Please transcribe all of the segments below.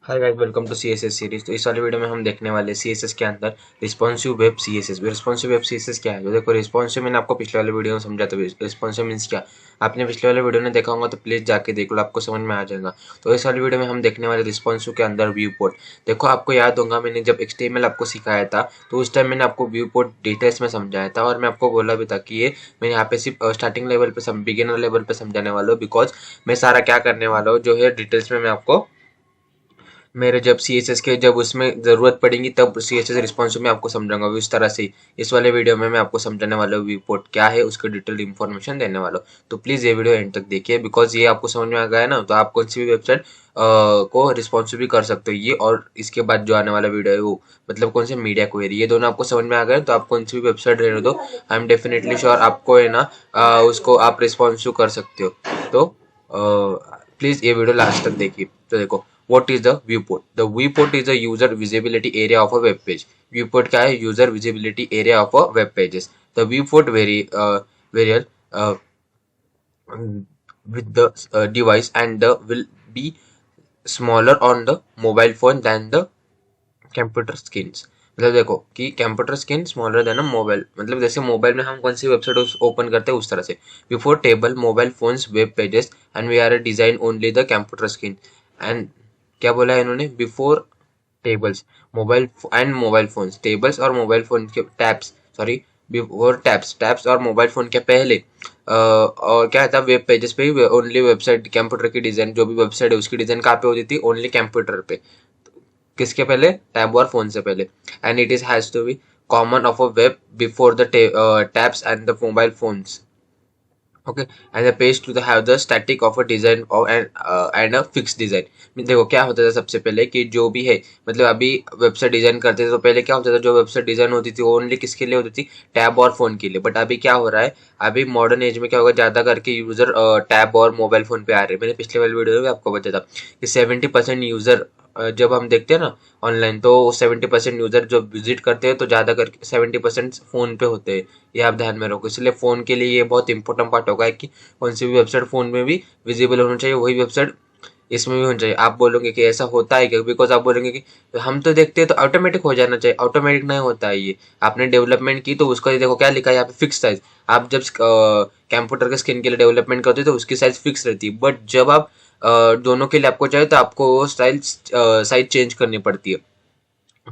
Hi guys, welcome to CSS series. तो इस वाले वीडियो में हम देखने वाले सीएसएस के अंदर responsive web CSS. Responsive web CSS क्या है? तो देखो, रिस्पॉन्सिव मैंने आपको पिछले वाले वीडियो में समझा था। रिस्पॉन्सिव मींस क्या? आपने पिछले वाले वीडियो में देखा होगा तो प्लीज जाके देख लो, आपको समझ में आ जाएगा। तो इस वाले वीडियो में हम देखने वाले रिस्पॉन्सिव के अंदर व्यू पोर्ट। देखो, आपको याद होगा मैंने जब HTML आपको सिखाया था तो उस टाइम मैंने आपको व्यू पोर्ट डिटेल्स में समझाया था, और मैं आपको बोला भी था कि ये मैं यहाँ पे सिर्फ स्टार्टिंग लेवल पे बिगिनर लेवल पे समझाने वाला हूँ, बिकॉज मैं सारा क्या करने वाला हूँ जो है डिटेल्स में मैं आपको मेरे जब CSS के जब उसमें ज़रूरत पड़ेगी तब CSS रिस्पॉन्सिव में आपको समझाऊंगा। इस तरह से इस वाले वीडियो में मैं आपको समझाने वाला हूँ व्यू पोर्ट क्या है, उसके डिटेल्ड इन्फॉर्मेशन देने वाला हूँ। तो प्लीज़ ये वीडियो एंड तक देखिए, बिकॉज ये आपको समझ में आ गया ना, तो आप कौन सी भी वेबसाइट को रिस्पॉन्सिव भी कर सकते हो। ये और इसके बाद जो आने वाला वीडियो है वो मतलब कौन से मीडिया क्वेरी, ये दोनों आपको समझ में आ गए तो आप कौन सी भी वेबसाइट रहने दो, आई एम डेफिनेटली श्योर आपको है ना उसको आप रिस्पॉन्सिव कर सकते हो। तो प्लीज़ ये वीडियो लास्ट तक देखिए। तो देखो, what is the viewport? The viewport is the user visibility area of a web page. Viewport क्या है? User visibility area of a web pages. The viewport vary uh, with the device and the will be smaller on the mobile phone than the computer screens. मतलब देखो कि computer screen smaller than mobile, मतलब जैसे mobile में हम कौन सी website open करते हैं उस तरह से। Before table mobile phones web pages and we are design only the computer screen. And क्या बोला है इन्होंने? Before tables mobile phones, tables और मोबाइल फोन के टैब्स, सॉरी, बिफोर टैब्स और मोबाइल फोन के पहले और क्या था, वेब पेजेस पे ही ओनली वेबसाइट कंप्यूटर की डिजाइन, जो भी वेबसाइट है उसकी डिजाइन कहाँ पे होती थी? ओनली कंप्यूटर पे। किसके पहले? टैब और फोन से पहले। And it is has to be common of a web before the tabs and the mobile phones. Okay, and the page to have the static of a design and a fix design. देखो क्या होता था सबसे पहले कि जो भी है, मतलब अभी वेबसाइट डिजाइन करते थे तो पहले क्या होता था, जो वेबसाइट डिजाइन होती थी वो ओनली किसके लिए होती थी? टैब और फोन के लिए। बट अभी क्या हो रहा है, अभी मॉडर्न एज में क्या होगा, ज्यादा करके यूजर टैब और मोबाइल फोन पे आ रहे हैं। मैंने पिछले वाले वीडियो में आपको बताया था कि 70% यूजर जब हम देखते हैं ना ऑनलाइन, तो 70% यूजर जो विजिट करते हैं तो ज्यादा करके 70% फोन पे होते हैं। ये आप ध्यान में रखो, इसलिए फोन के लिए ये बहुत इंपॉर्टेंट पार्ट होगा कि कौन सी भी वेबसाइट फोन में भी विजिबल होना चाहिए, वही वेबसाइट इसमें भी होनी चाहिए। आप बोलोगे कि ऐसा होता है क्या? बिकॉज आप बोलोगे कि हम तो देखते हैं तो ऑटोमेटिक हो जाना चाहिए। ऑटोमेटिक नहीं होता है ये। आपने डेवलपमेंट की तो उसका देखो क्या लिखा है यहाँ पे, फिक्स साइज। आप जब कंप्यूटर के स्क्रीन के लिए डेवलपमेंट करते हो तो उसकी साइज फिक्स रहती है, बट जब आप दोनों के लिए आपको चाहिए तो आपको वो साइज चेंज करनी पड़ती है।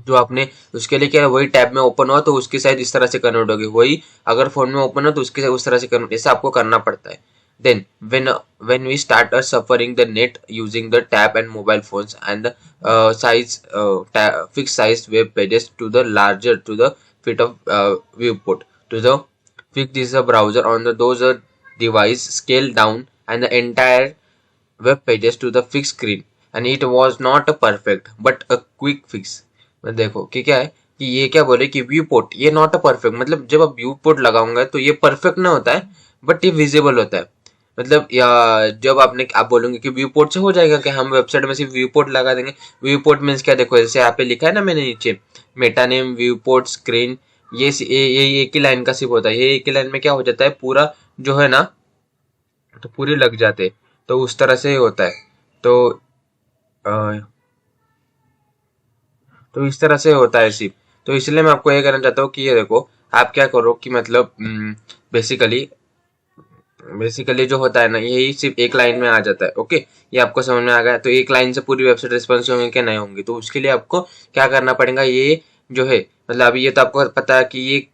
जो आपने उसके लिए क्या है, वही टैब में ओपन हो तो उसकी साइज इस तरह से कन्वर्ट होगी, वही अगर फोन में ओपन हो तो उसकी साइज उस तरह से कन्वर्ट, ऐसा आपको करना पड़ता है। Then when we start suffering the net using the tab and mobile phones and the fixed size web pages to the larger to the fit of viewport to the fix this browser on the those device scale down and the entire web pages to the fixed screen, and it was not a perfect but a quick fix। देखो कि क्या है कि ये क्या बोले कि view port ये नॉट अ परफेक्ट, मतलब जब आप व्यू पोर्ट लगाऊंगा तो ये परफेक्ट ना होता है, बट ये विजिबल होता है। मतलब या जब आप बोलोगे कि व्यू पोर्ट से हो जाएगा कि हम वेबसाइट में सिर्फ व्यू पोर्ट लगा देंगे। व्यू पोर्ट मीन्स क्या? देखो जैसे यहाँ पे लिखा है ना मैंने नीचे, Meta name view port screen, ये एक ही लाइन का सिर्फ होता है। ये एक ही लाइन में क्या हो जाता है, पूरा जो है ना तो पूरी लग जाते, तो उस तरह से होता है। तो तो इस तरह से होता है सिर्फ। तो इसलिए मैं आपको ये कहना चाहता हूँ कि ये देखो, आप क्या करो कि मतलब बेसिकली बेसिकली जो होता है ना, यही सिर्फ एक लाइन में आ जाता है। ओके, ये आपको समझ में आ गया? तो एक लाइन से पूरी वेबसाइट रिस्पॉन्सिव होंगे क्या? नहीं होंगी। तो उसके लिए आपको क्या करना पड़ेगा, ये जो है मतलब अभी ये तो आपको पता है कि ये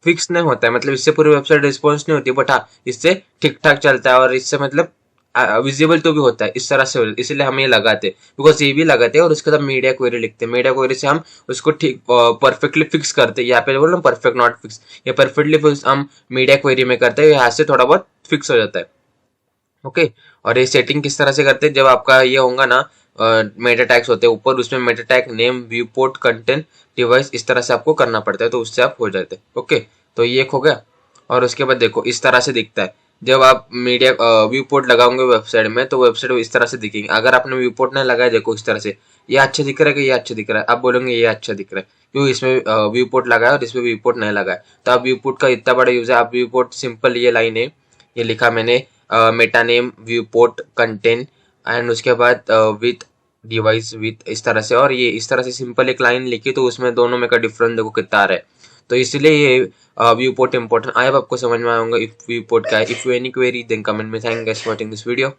फिक्स नहीं होता है, मतलब इससे पूरी वेबसाइट रिस्पॉन्स नहीं होती, बट हाँ इससे ठीक ठाक चलता है और इससे मतलब विजिबल तो भी होता है। इस तरह से इसलिए हम ये लगाते हैं, बिकॉज ये भी लगाते हैं और उसके बाद मीडिया क्वेरी लिखते हैं। मीडिया क्वेरी से हम उसको ठीक परफेक्टली फिक्स करते हैं। यहाँ पे बोल रहा हूँ परफेक्ट नॉट फिक्स, ये परफेक्टली हम मीडिया क्वेरी में करते हैं, यहाँ से थोड़ा बहुत फिक्स हो जाता है। ओके, और ये सेटिंग किस तरह से करते हैं, जब आपका ये होगा ना मेटा टैग्स होते हैं ऊपर, उसमें Meta tag name view port content device, इस तरह से आपको करना पड़ता है, तो उससे आप हो जाते हैं। ओके, तो ये एक हो गया। और उसके बाद देखो इस तरह से दिखता है जब आप मीडिया व्यू पोर्ट लगाओगे वेबसाइट में, तो वेबसाइट इस तरह से दिखेगी। अगर आपने व्यू पोर्ट नहीं लगाया, देखो इस तरह से, ये अच्छा दिख रहा है कि ये अच्छा दिख रहा है? आप बोलोगे ये अच्छा दिख रहा है, क्यों? इसमें व्यू पोर्ट लगाया और इसमें व्यू पोर्ट नहीं लगाया। तो आप व्यू पोर्ट का इतना बड़ा यूज है, आप व्यू पोर्ट सिंपल ये लाइन है, ये लिखा मैंने Meta name view port content, and उसके बाद विथ डिवाइस विथ इस तरह से, और ये इस तरह से सिंपल एक लाइन लिखी तो उसमें दोनों में का डिफरेंस देखो कितना आ रहा है। तो इसलिए ये viewport important. I hope आपको समझ में आएगा व्यू पोर्ट क्या है। If you any query then comment में। Thank you for watching this video.